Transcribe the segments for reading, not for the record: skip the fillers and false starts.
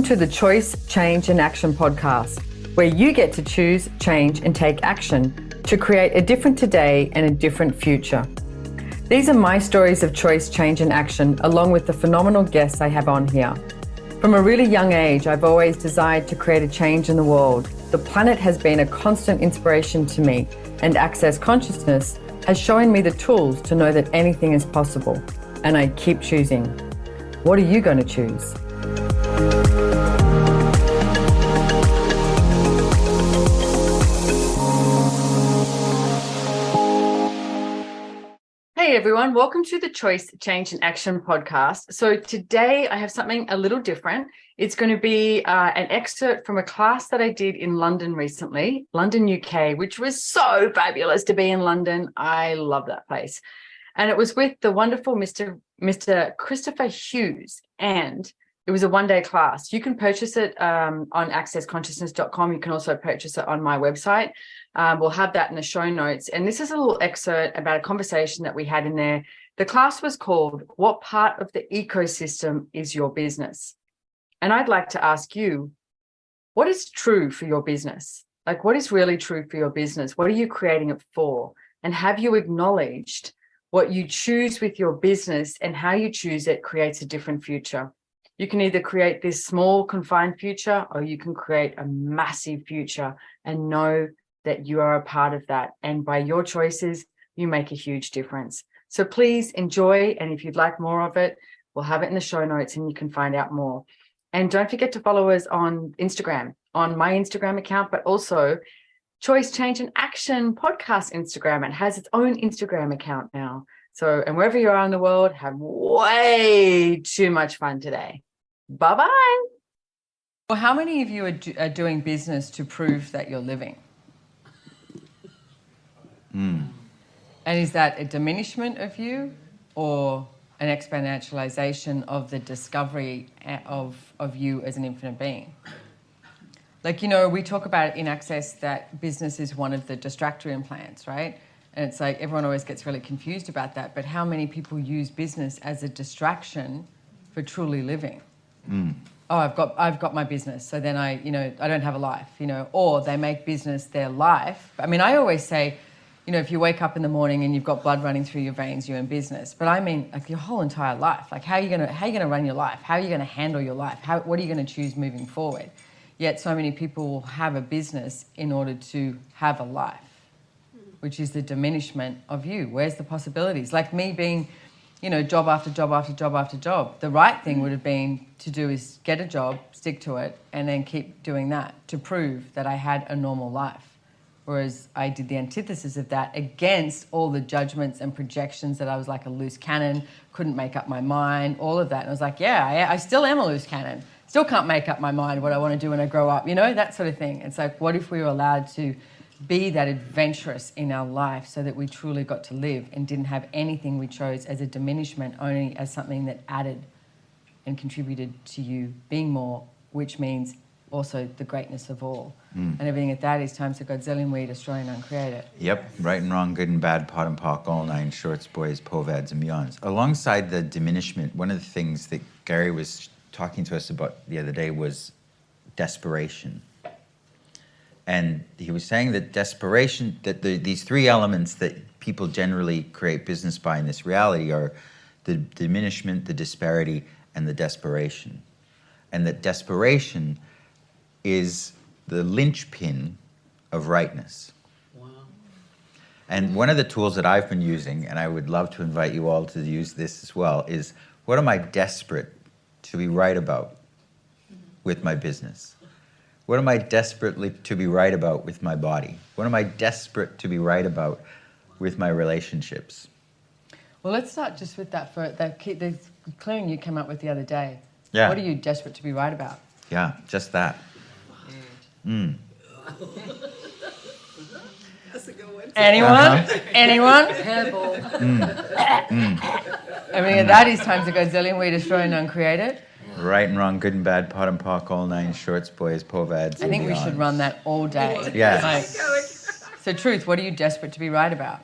to the Choice, Change and Action podcast, where you get to choose, change and take action to create a different today and a different future. These are my stories of choice, change and action, along with the phenomenal guests I have on here. From a really young age, I've always desired to create a change in the world. The planet has been a constant inspiration to me, and Access Consciousness has shown me the tools to know that anything is possible. And I keep choosing. What are you going to choose? Hey everyone, welcome to the Choice, Change and Action podcast. So today I have something a little different. It's going to be an excerpt from a class that I did in London recently, London, UK, which was so fabulous to be in London. I love that place. And it was with the wonderful Mr. Christopher Hughes, and it was a one-day class. You can purchase it on accessconsciousness.com. You can also purchase it on my website. We'll have that in the show notes. And this is a little excerpt about a conversation that we had in there. The class was called, What Part of the Ecosystem is Your Business? And I'd like to ask you, what is true for your business? Like, what is really true for your business? What are you creating it for? And have you acknowledged what you choose with your business and how you choose it creates a different future? You can either create this small, confined future, or you can create a massive future and know that you are a part of that. And by your choices, you make a huge difference. So please enjoy. And if you'd like more of it, we'll have it in the show notes and you can find out more. And don't forget to follow us on Instagram, on my Instagram account, but also Choice, Change and Action podcast Instagram. It has its own Instagram account now. So, and wherever you are in the world, have way too much fun today. Bye-bye. Well, how many of you are doing business to prove that you're living? And is that a diminishment of you or an exponentialization of the discovery of you as an infinite being? Like, you know, we talk about in Access that business is one of the distractor implants, right? And it's like everyone always gets really confused about that. But how many people use business as a distraction for truly living? Oh, I've got my business, so then I don't have a life, or they make business their life. I mean, I always say, if you wake up in the morning and you've got blood running through your veins, you're in business. But I mean, like your whole entire life. Like, how are you gonna run your life? How are you gonna handle your life? What are you gonna choose moving forward? Yet so many people will have a business in order to have a life, which is the diminishment of you. Where's the possibilities? Like me being, job after job after job after job. The right thing would have been to do is get a job, stick to it, and then keep doing that to prove that I had a normal life. Whereas I did the antithesis of that against all the judgments and projections that I was like a loose cannon, couldn't make up my mind, all of that. And I was like, yeah, I still am a loose cannon. Still can't make up my mind what I want to do when I grow up, that sort of thing. It's like, what if we were allowed to be that adventurous in our life so that we truly got to live and didn't have anything we chose as a diminishment, only as something that added and contributed to you being more, which means also the greatness of all. And everything at that is times a godzillion, we destroy and uncreate it. Yep, right and wrong, good and bad, pot and pock, all nine shorts, boys, povads and beyonds. Alongside the diminishment, one of the things that Gary was talking to us about the other day was desperation. And he was saying that desperation, that these three elements that people generally create business by in this reality are the diminishment, the disparity, and the desperation. And that desperation is the linchpin of rightness. Wow. And one of the tools that I've been using, and I would love to invite you all to use this as well, is what am I desperate to be right about with my business? What am I desperately to be right about with my body? What am I desperate to be right about with my relationships? Well, let's start just with that the clearing you came up with the other day. Yeah. What are you desperate to be right about? Yeah, just that. That's a good one. Anyone? Anyone? I mean, that is times a godzillion, we destroy and uncreate it. Right and wrong, good and bad, pot and pock, all nine shorts, boys, povads. I think we should run that all day. Yeah. So, Truth, what are you desperate to be right about?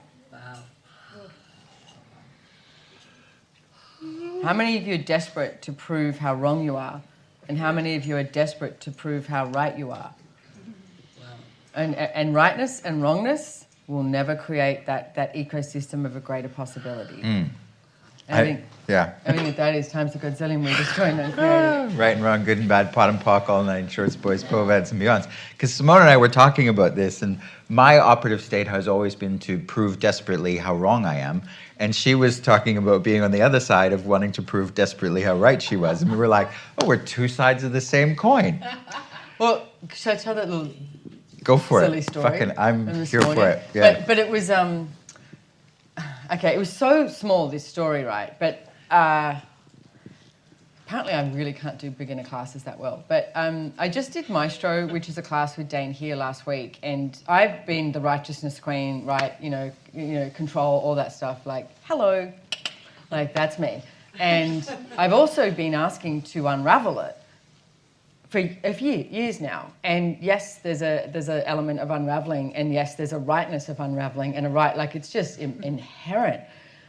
How many of you are desperate to prove how wrong you are And how many of you are desperate to prove how right you are? And rightness and wrongness will never create that ecosystem of a greater possibility. And I think that is times a godzillion we destroy and create. Right and wrong, good and bad, pot and pock, all nine shorts, boys, povads, and beyonds. Because Simone and I were talking about this, and my operative state has always been to prove desperately how wrong I am. And she was talking about being on the other side of wanting to prove desperately how right she was. And we were like, oh, we're two sides of the same coin. Well, should I tell that little Go for silly it. story? Fucking, I'm This here morning? for it. Yeah. But it was okay. It was so small, this story, right? But apparently, I really can't do beginner classes that well. But I just did Maestro, which is a class with Dane here last week, and I've been the righteousness queen, right? You know, control all that stuff. Like, hello, like that's me. And I've also been asking to unravel it for a few years now. And yes, there's an element of unraveling, and yes, there's a rightness of unraveling, and like it's just inherent.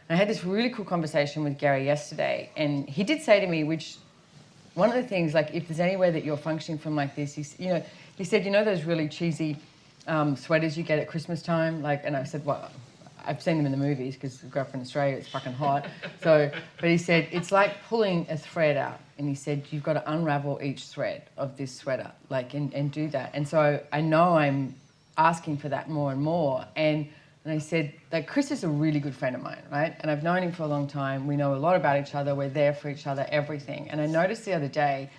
And I had this really cool conversation with Gary yesterday, and he did say to me, which one of the things, like if there's any way that you're functioning from like this, he said, those really cheesy sweaters you get at Christmas time, like, and I said, well, I've seen them in the movies because I grew up in Australia, it's fucking hot. But he said, it's like pulling a thread out. And he said, you've got to unravel each thread of this sweater, like, and do that. And so I know I'm asking for that more and more. And I said, like, Chris is a really good friend of mine, right? And I've known him for a long time. We know a lot about each other. We're there for each other, everything. And I noticed the other day,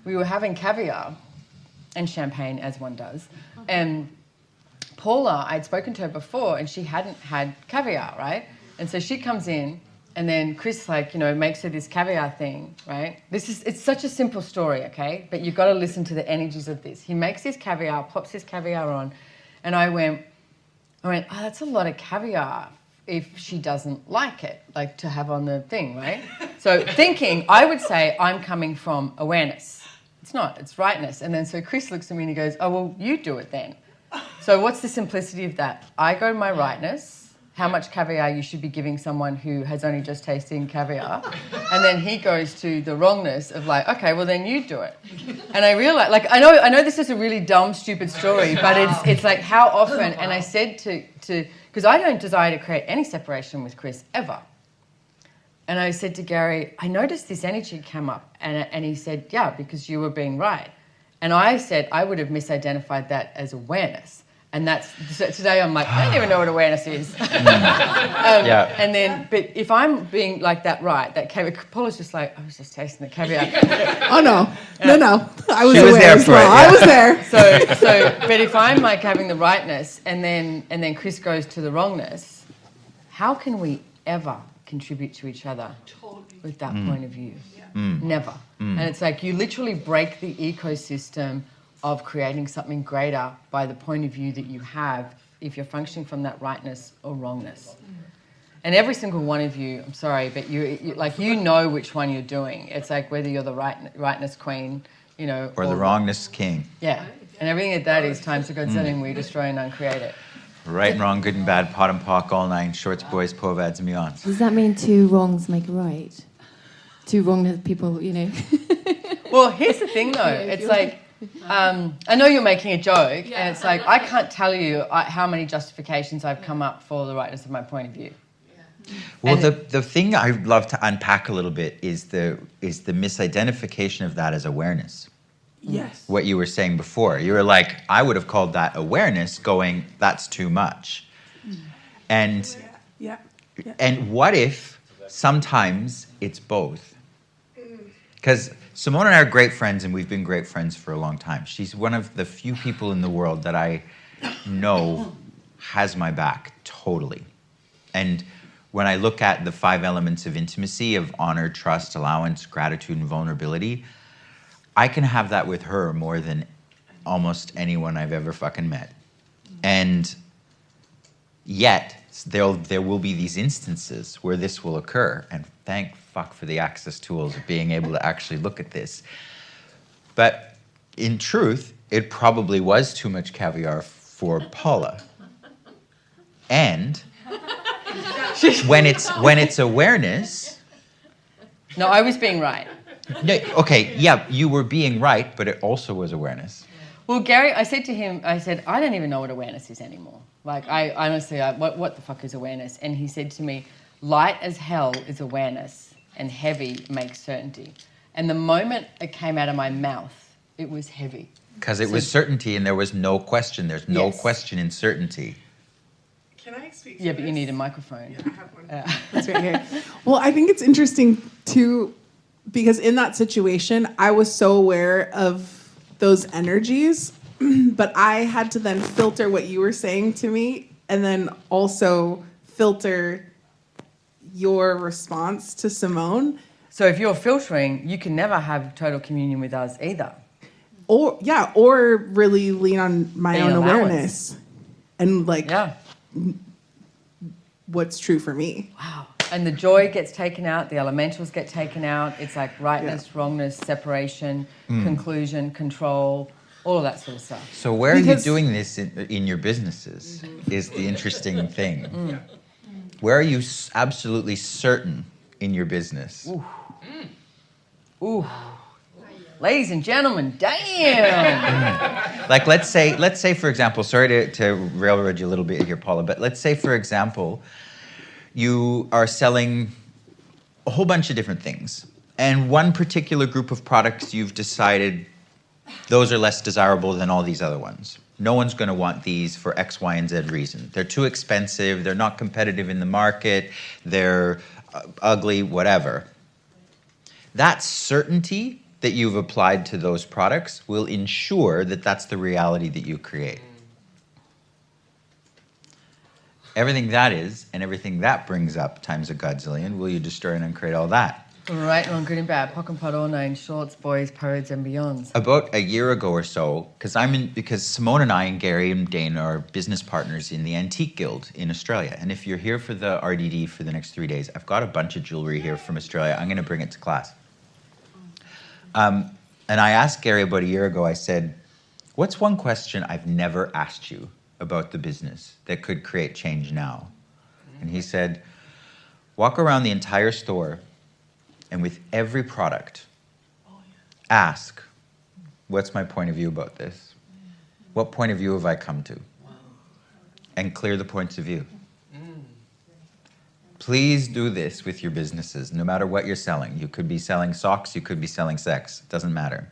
we were having caviar and champagne, as one does. And Paula, I'd spoken to her before, and she hadn't had caviar, right? And so she comes in, and then Chris, makes her this caviar thing, right? It's such a simple story, okay? But you've got to listen to the energies of this. He makes his caviar, pops his caviar on, and I went, oh, that's a lot of caviar if she doesn't like it, like to have on the thing, right? So thinking, I would say I'm coming from awareness. It's not, it's rightness. And then so Chris looks at me and he goes, oh, well, you do it then. So what's the simplicity of that? I go to my rightness, how much caviar you should be giving someone who has only just tasted caviar. And then he goes to the wrongness of like, okay, well then you do it. And I realized, like, I know this is a really dumb, stupid story, but it's like how often, and I said to because I don't desire to create any separation with Chris ever. And I said to Gary, I noticed this energy come up. And he said, yeah, because you were being right. And I said, I would have misidentified that as awareness. And so today I'm like, I don't even know what awareness is. Yeah. And then, but if I'm being like that right, that caviar, Paula's just like, I was just tasting the caviar. Oh, no. No. I was She was aware there as for well. it, yeah. I was there. So, but if I'm like having the rightness and then Chris goes to the wrongness, how can we ever contribute to each other with that point of view? Never. And it's like you literally break the ecosystem of creating something greater by the point of view that you have if you're functioning from that rightness or wrongness. And every single one of you, I'm sorry, but you know which one you're doing. It's like whether you're the rightness queen, Or the wrongness king. Yeah. And everything that is times a godzillion, we destroy and uncreate it. Right and wrong, good and bad, pot and pock, all nine shorts, boys, povads, and beyonds. Does that mean two wrongs make a right? Two wrong people, Well, here's the thing, though. It's like, I know you're making a joke, and it's like, I can't tell you how many justifications I've come up for the rightness of my point of view. Well, the thing I'd love to unpack a little bit is the misidentification of that as awareness. Yes. What you were saying before. You were like, I would have called that awareness going, that's too much. And Yeah. and what if sometimes it's both? Because Simone and I are great friends, and we've been great friends for a long time. She's one of the few people in the world that I know has my back totally. And when I look at the 5 elements of intimacy, of honor, trust, allowance, gratitude, and vulnerability, I can have that with her more than almost anyone I've ever fucking met. And yet, there will be these instances where this will occur, and thank fuck for the access tools of being able to actually look at this. But in truth, it probably was too much caviar for Paula. And when it's awareness, No, I was being right. No, okay, yeah, you were being right, but it also was awareness. Well, Gary, I said to him, I said, I don't even know what awareness is anymore. Like, I honestly, what the fuck is awareness? And he said to me, light as hell is awareness and heavy makes certainty. And the moment it came out of my mouth, it was heavy. Because it was certainty and there was no question. There's no Yes. question in certainty. Can I speak? Yeah, but you need a microphone. Yeah, I have one. That's right here. Well, I think it's interesting too, because in that situation, I was so aware of those energies, but I had to then filter what you were saying to me, and then also filter your response to Simone. So if you're filtering, you can never have total communion with us either. Or really lean on my Being own allowance. awareness and like Yeah. what's true for me. Wow. And the joy gets taken out, the elementals get taken out. It's like rightness, wrongness, separation, conclusion, control, all of that sort of stuff. So where are you Because- doing this in your businesses is the interesting thing. Where are you absolutely certain in your business? Ooh. Ladies and gentlemen, damn. Like let's say for example, sorry to railroad you a little bit here, Paula, but let's say for example, you are selling a whole bunch of different things. And one particular group of products you've decided those are less desirable than all these other ones. No one's going to want these for X, Y, and Z reason. They're too expensive, they're not competitive in the market, they're ugly, whatever. That certainty that you've applied to those products will ensure that that's the reality that you create. Everything that is, and everything that brings up times a godzillion, will you destroy and uncreate all that? Right, wrong, good and bad, pock and pot, all nine, shorts, boys, poets, and beyonds. About a year ago or so, because Simone and I and Gary and Dane are business partners in the Antique Guild in Australia. And if you're here for the RDD for the next 3 days, I've got a bunch of jewelry here from Australia. I'm going to bring it to class. And I asked Gary about a year ago, I said, what's one question I've never asked you about the business that could create change now? And he said, walk around the entire store and with every product, ask, what's my point of view about this? What point of view have I come to? And clear the points of view. Please do this with your businesses, no matter what you're selling. You could be selling socks, you could be selling sex, it doesn't matter.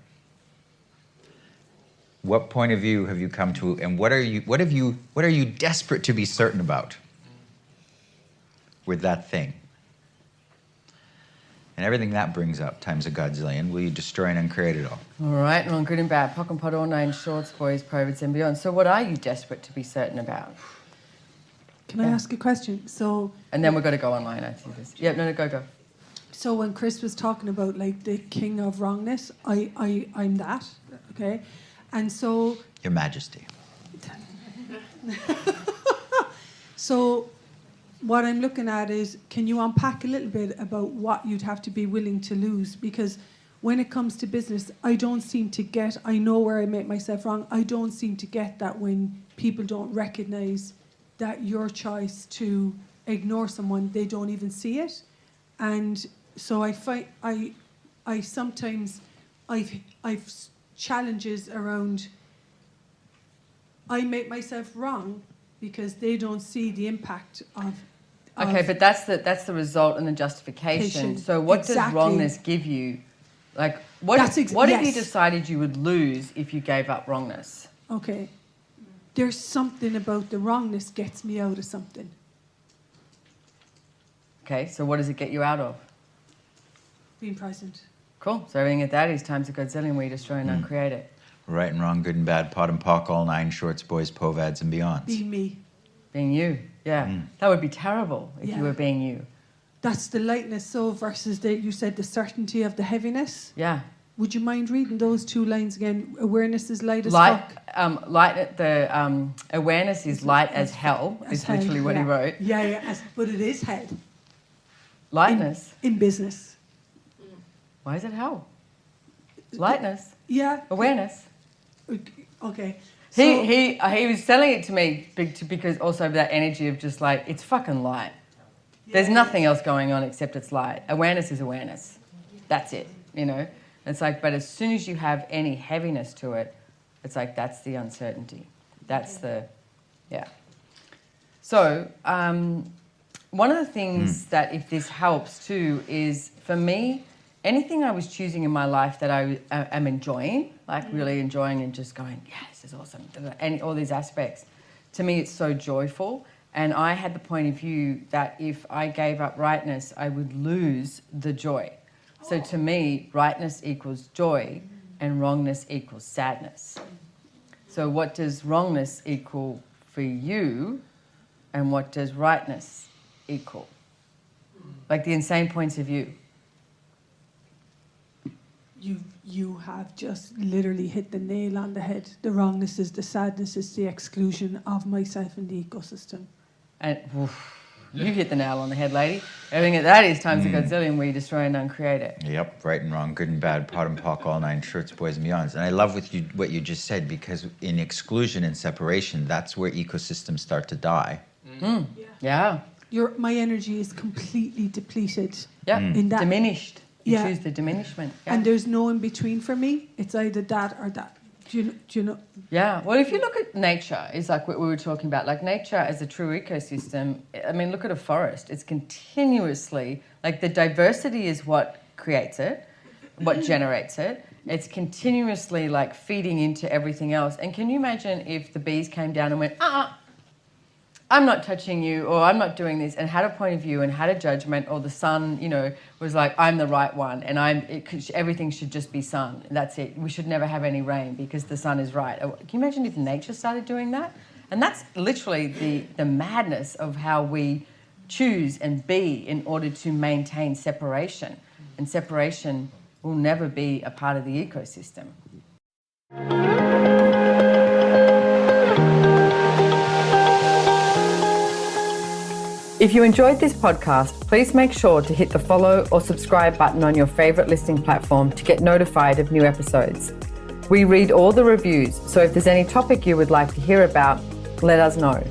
What point of view have you come to, and what are you desperate to be certain about with that thing? And everything that brings up times a godzillion, will you destroy and uncreate it all? All right, wrong, good and bad, pock and pot, all nine, shorts, boys, poets, and beyond. So what are you desperate to be certain about? Can I ask a question? So, And then we've got to go online, I see this. Yep, no, go. so when Chris was talking about like the king of wrongness, I'm that, okay? And so, Your Majesty. so what I'm looking at is, can you unpack a little bit about what you'd have to be willing to lose? Because when it comes to business, I don't seem to get, I know where I make myself wrong, I don't seem to get that when people don't recognize that your choice to ignore someone, they don't even see it. And so I find, I sometimes, I've challenges around, I make myself wrong because they don't see the impact of. Okay, but that's the result and the justification. Patient. So what does Exactly. wrongness give you? Like, what That's what if you yes. decided you would lose if you gave up wrongness? Okay. There's something about the wrongness gets me out of something. Okay, so what does it get you out of? Being present. Cool. So everything at that is times a godzillion where you destroy and uncreate it. Right and wrong, good and bad, pot and pock, all nine, shorts, boys, povads, and beyonds. Being me. Being you. Yeah. That would be terrible if Yeah. you were being you. That's the lightness, so versus you said the certainty of the heaviness. Yeah. Would you mind reading those two lines again? Awareness is light as Light, fuck. awareness is light as hell, is hell, literally what he yeah. wrote. Yeah, but it is hell. Lightness. In business. Why is it hell? Lightness. Yeah. Awareness. Okay. He was selling it to me because also of that energy of just like, it's fucking light. There's nothing else going on except it's light. Awareness is awareness. That's it. you know. It's like, but as soon as you have any heaviness to it, it's like that's the uncertainty. That's the, yeah. So one of the things that, if this helps too, is for me, anything I was choosing in my life that I am enjoying, like really enjoying and just going, yeah, this is awesome, and all these aspects, to me it's so joyful. And I had the point of view that if I gave up rightness, I would lose the joy. So to me, rightness equals joy and wrongness equals sadness. So what does wrongness equal for you, and what does rightness equal? Like the insane points of view. You have just literally hit the nail on the head. The wrongness is the sadness, is the exclusion of myself in the ecosystem. And oof, you hit the nail on the head, lady. Everything that is times a godzillion, where you destroy and uncreate it. Yep, right and wrong, good and bad, pot and pock, all nine shorts, boys and beyonds. And I love what you just said, because in exclusion and separation, that's where ecosystems start to die. Yeah. My energy is completely depleted. Yeah. In that. Diminished. You Yeah. choose the diminishment. Yeah. And there's no in between for me. It's either that or that. Do you know? Yeah. Well, if you look at nature, it's like what we were talking about. Like nature as a true ecosystem, I mean, look at a forest. It's continuously, like the diversity is what creates it, what generates it. It's continuously like feeding into everything else. And can you imagine if the bees came down and went, I'm not touching you, or I'm not doing this, and had a point of view and had a judgment, or the sun, you know, was like, I'm the right one, and everything should just be sun. That's it. We should never have any rain because the sun is right. Can you imagine if nature started doing that? And that's literally the madness of how we choose and be in order to maintain separation. And separation will never be a part of the ecosystem. If you enjoyed this podcast, please make sure to hit the follow or subscribe button on your favourite listening platform to get notified of new episodes. We read all the reviews, so if there's any topic you would like to hear about, let us know.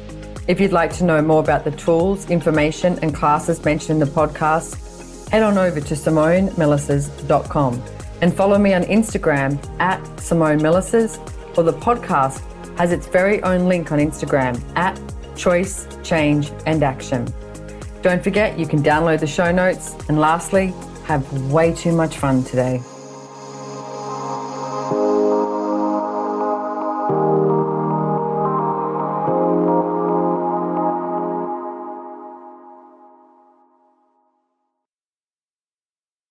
If you'd like to know more about the tools, information and classes mentioned in the podcast, head on over to SimoneMillises.com and follow me on Instagram at SimoneMillises, or the podcast has its very own link on Instagram at Choice, Change and Action. Don't forget, you can download the show notes, and lastly, have way too much fun today.